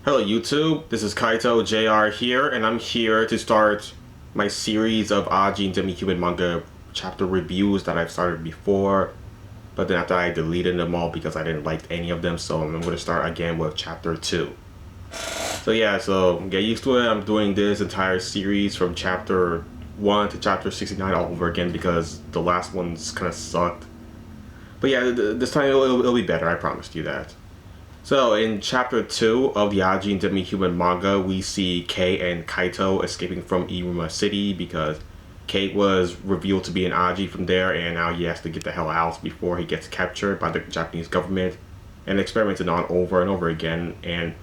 Hello YouTube, this is Kaito JR here, and I'm here to start my series of Ajin demi manga chapter reviews that I've started before, but then after I deleted them all because I didn't like any of them, so I'm going to start again with chapter 2. So yeah, so get used to it. I'm doing this entire series from chapter 1 to chapter 69 all over again because the last ones kind of sucked. But yeah, this time it'll be better, I promised you that. So in chapter 2 of the Ajin demi-human manga, we see Kei and Kaito escaping from Iruma City because Kei was revealed to be an Aji from there, and now he has to get the hell out before he gets captured by the Japanese government and experimented on over and over again, and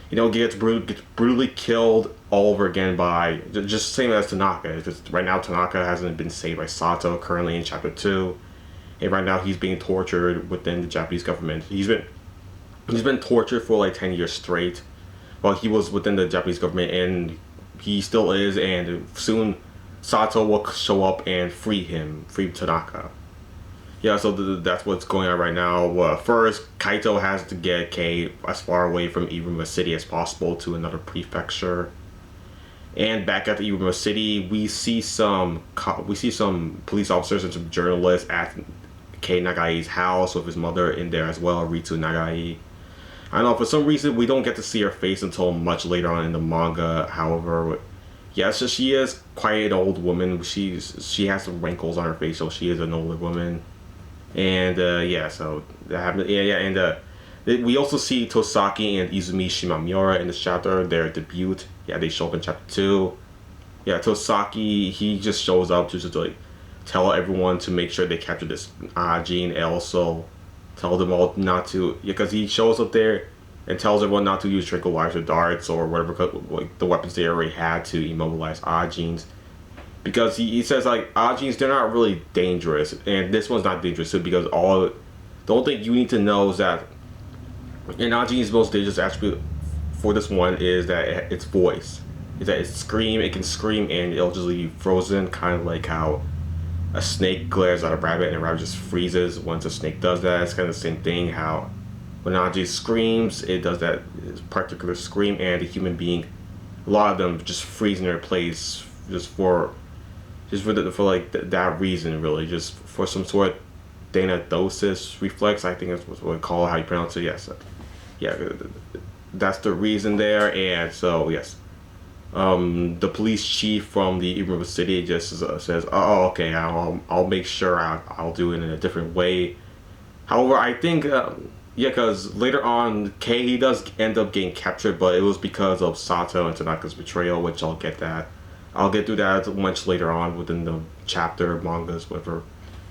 gets brutally killed all over again by just same as Tanaka. Just right now Tanaka hasn't been saved by Sato currently in chapter 2, and right now he's being tortured within the Japanese government. He's been tortured for like 10 years straight while he was within the Japanese government, and he still is, and soon Sato will show up and free Tanaka. Yeah, so that's what's going on right now. First, Kaito has to get Kei as far away from Iruma City as possible to another prefecture. And back at the Iruma City, we see some police officers and some journalists at Kei Nagai's house with his mother in there as well, Ritsu Nagai. I don't know, for some reason we don't get to see her face until much later on in the manga. However, yeah, so she is quite an old woman. She has some wrinkles on her face, so she is an older woman. And yeah, so that happened. Yeah, and we also see Tosaki and Izumi Shimamura in this chapter, their debut. Yeah, they show up in chapter 2. Yeah, Tosaki, he just shows up to just like tell everyone to make sure they capture this Ajin, and also tell them all not to, because he shows up there and tells everyone not to use tranquilizers or darts or whatever, like the weapons they already had to immobilize Ajins, because he says like Ajins, they're not really dangerous, and this one's not dangerous too, because the only thing you need to know is that an Ajin's most dangerous attribute for this one is that its voice. Is that it can scream and it'll just be frozen, kind of like how a snake glares at a rabbit and a rabbit just freezes once a snake does that. It's kind of the same thing, how when Aji screams, it does that particular scream, and a human being, a lot of them just freeze in their place for that reason, really, just for some sort of Thanatos reflex, I think that's what we call it, how you pronounce it. Yes, yeah, that's the reason there. And so yes, the police chief from the Iruma City just says, "Oh, okay, I'll make sure I'll do it in a different way." However, I think yeah, because later on, Kei, he does end up getting captured, but it was because of Sato and Tanaka's betrayal, which I'll get through that much later on within the chapter, mangas, whatever.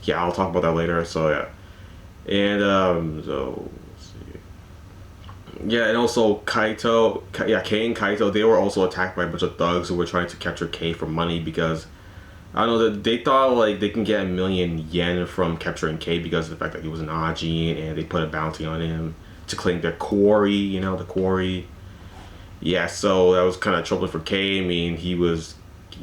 Yeah, I'll talk about that later. So yeah, and so. Yeah, and also Kei and Kaito, they were also attacked by a bunch of thugs who were trying to capture Kei for money, because I don't know, they thought like they can get 1,000,000 yen from capturing Kei because of the fact that he was an Ajin, and they put a bounty on him to claim their quarry, the quarry. Yeah, so that was kind of troubling for Kei. I mean, he was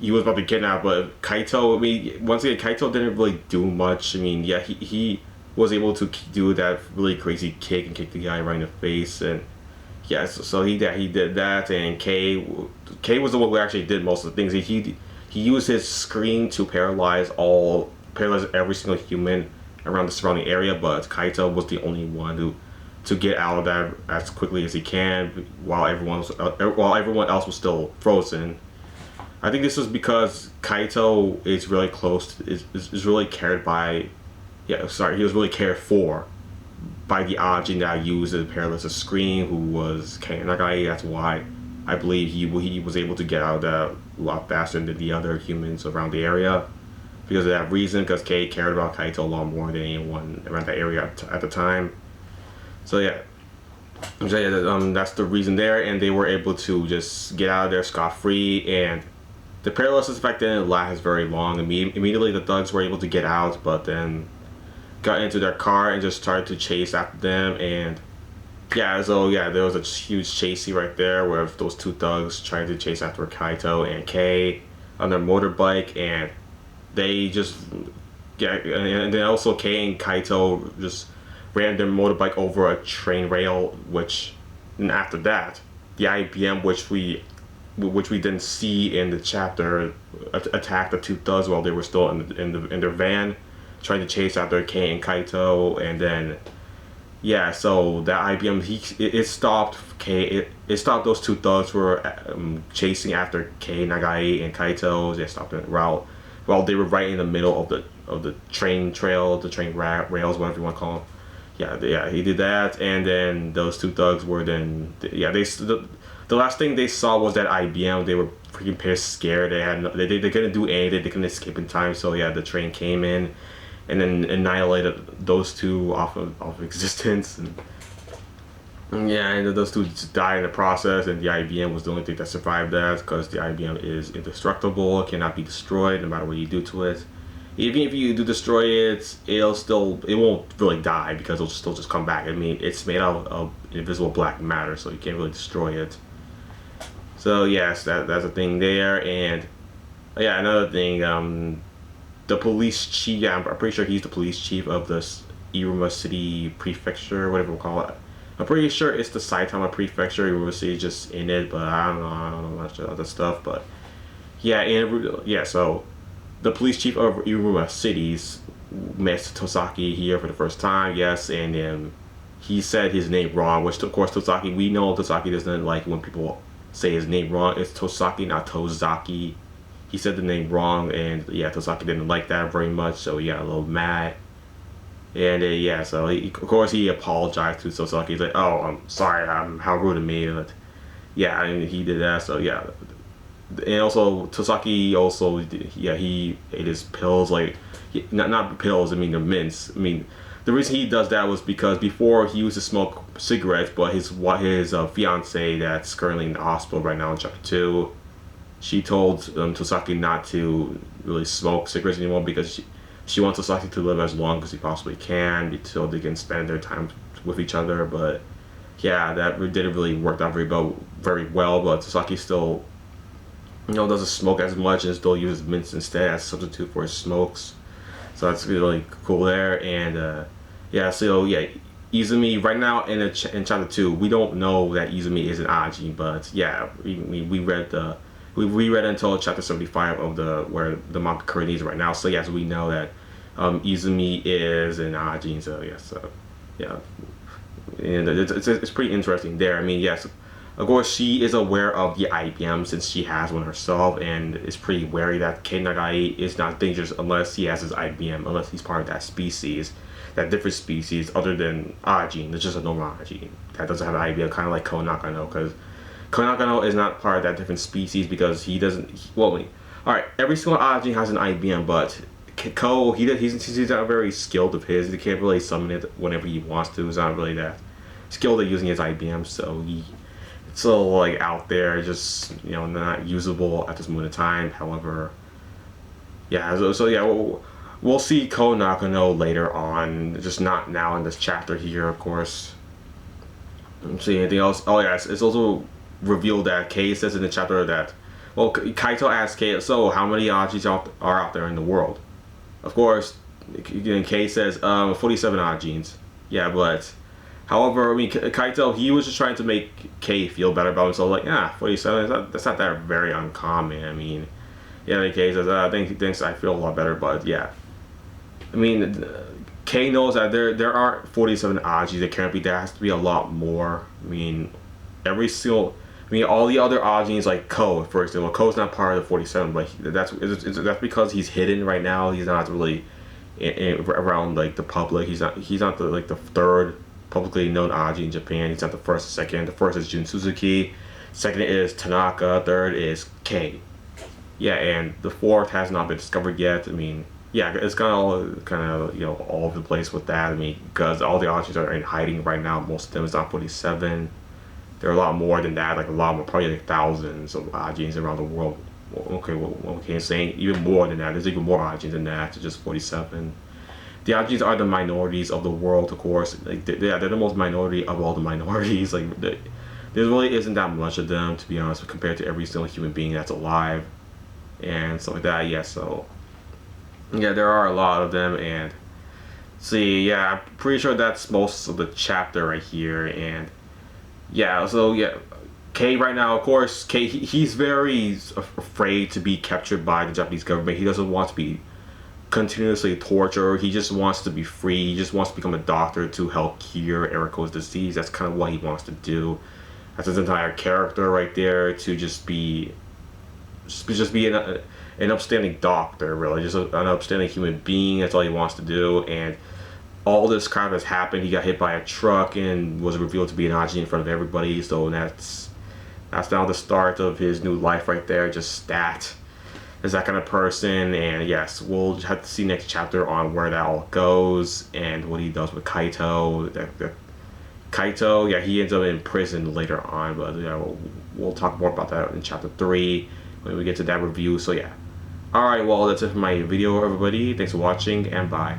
about to kidnap, but Kaito, I mean, once again, Kaito didn't really do much. I mean, yeah, he was able to do that really crazy kick and kick the guy right in the face, and yeah, so he did that, and Kei was the one who actually did most of the things. He used his scream to paralyze every single human around the surrounding area, but Kaito was the only one to get out of that as quickly as he can while everyone else was still frozen. I think this is because Kaito is really is really cared by. Yeah, sorry, he was really cared for by the Ajin that used the paralysis scream, who was Kei Nagai. That's why I believe he was able to get out of that a lot faster than the other humans around the area, because of that reason, because Kei cared about Kaito a lot more than anyone around that area at the time. So yeah, that's the reason there, and they were able to just get out of there scot-free, and the paralysis effect didn't last very long. Immediately the thugs were able to get out, but then got into their car and just started to chase after them. And yeah, so yeah, there was a huge chase scene right there with those two thugs trying to chase after Kaito and Kei on their motorbike, and they just and then also Kei and Kaito just ran their motorbike over a train rail, which, and after that, the IBM, which we didn't see in the chapter, attacked the two thugs while they were still in their van, trying to chase after Kei and Kaito, and then yeah, so that IBM it stopped Kei. It stopped those two thugs who were chasing after Kei, Nagai, and Kaito. They stopped the route while they were right in the middle of the train trail, the train rails, whatever you want to call them. Yeah, he did that, and then those two thugs were then the last thing they saw was that IBM. They were freaking pissed, scared. They had they couldn't do anything. They couldn't escape in time. So yeah, the train came in, and then annihilated those two off of existence. And yeah, and those two just died in the process. And the IBM was the only thing that survived that, because the IBM is indestructible. It cannot be destroyed no matter what you do to it. Even if you do destroy it, it won't really die, because it'll still just come back. I mean, it's made out of invisible black matter, so you can't really destroy it. So yes, that's a thing there. And yeah, another thing, the police chief. Yeah, I'm pretty sure he's the police chief of this Iruma City Prefecture, whatever we call it. I'm pretty sure it's the Saitama Prefecture. Iruma City is just in it, but I don't know much other stuff. But yeah, so the police chief of Iruma Cities met Tosaki here for the first time. Yes, and he said his name wrong, which of course Tosaki, we know Tosaki doesn't like when people say his name wrong. It's Tosaki, not Tozaki. He said the name wrong, and yeah, Tosaki didn't like that very much, so he got a little mad. And yeah, so of course he apologized to Tosaki. He's like, "Oh, I'm sorry, how rude of me." But yeah, and he did that. So yeah, and also Tosaki also, yeah, he ate his pills, like not pills. I mean the mints. I mean, the reason he does that was because before he used to smoke cigarettes, but his fiance that's currently in the hospital right now in chapter 2, she told Tosaki not to really smoke cigarettes anymore, because she wants Tosaki to live as long as he possibly can until they can spend their time with each other. But yeah, that didn't really work out very well. But Tosaki still, doesn't smoke as much and still uses mints instead as a substitute for his smokes. So that's really cool there. And yeah, so yeah, Izumi right now in chapter 2, we don't know that Izumi is an Ajin, but yeah, we read until chapter 75 of where the manga currently is right now. So yes, we know that Izumi is an Ajin. So yes, yeah, and it's pretty interesting there. I mean, yes, of course she is aware of the IBM since she has one herself, and is pretty wary that Kei Nagai is not dangerous unless he has his IBM, unless he's part of that species, that different species other than Ajin. It's just a normal Ajin that doesn't have an IBM, kind of like Konakano, because Konakano is not part of that different species because he doesn't. Alright, every single Ajin has an IBM, but Ko, he's not very skilled of his. He can't really summon it whenever he wants to. He's not really that skilled at using his IBM, so it's a little like out there, just not usable at this moment in time. However, yeah, so yeah, we'll see Ko Nakano later on, just not now in this chapter here, of course. Let's see anything else. Oh yes, it's also revealed that Kei says in the chapter that, well, Kaito asks Kei, so how many Ajins are out there in the world? Of course, Kei says 47 Ajins. Yeah, but however, I mean, Kaito, he was just trying to make Kei feel better about himself. Like, 47, that's not that very uncommon. I mean, yeah, Kei says, thanks, I feel a lot better, but yeah. I mean, Kei knows that there aren't 47 Ajins. There has to be a lot more. I mean, all the other Ajins, like Ko, for example. Ko's not part of the 47, but that's because he's hidden right now. He's not really around like the public. He's not the third publicly known Ajin in Japan. He's not the first or second. The first is Jun Suzuki. Second is Tanaka. Third is Kei. Yeah, and the fourth has not been discovered yet. I mean, yeah, it's kind of all over the place with that. I mean, because all the Ajins are in hiding right now. Most of them is not 47. There are a lot more than that, like a lot more, probably like thousands of Ajins around the world. Okay, saying even more than that. There's even more Ajins than that, to just 47. The Ajins are the minorities of the world, of course. Like they're the most minority of all the minorities. Like there really isn't that much of them, to be honest, compared to every single human being that's alive, and stuff like that. Yeah, so yeah, there are a lot of them, and see, yeah, I'm pretty sure that's most of the chapter right here, and yeah, so yeah, K right now, of course, K he's very afraid to be captured by the Japanese government. He doesn't want to be continuously tortured. He just wants to be free. He just wants to become a doctor to help cure Eriko's disease. That's kind of what he wants to do. That's his entire character right there. To just be an upstanding doctor, really, just an upstanding human being. That's all he wants to do. And all this crap has happened. He got hit by a truck and was revealed to be an Ajin in front of everybody. So that's now the start of his new life right there. Just that is that kind of person. And yes, we'll have to see next chapter on where that all goes and what he does with Kaito. Kaito, yeah, he ends up in prison later on, but yeah, we'll talk more about that in chapter 3 when we get to that review. So yeah. Alright, well, that's it for my video, everybody. Thanks for watching, and bye.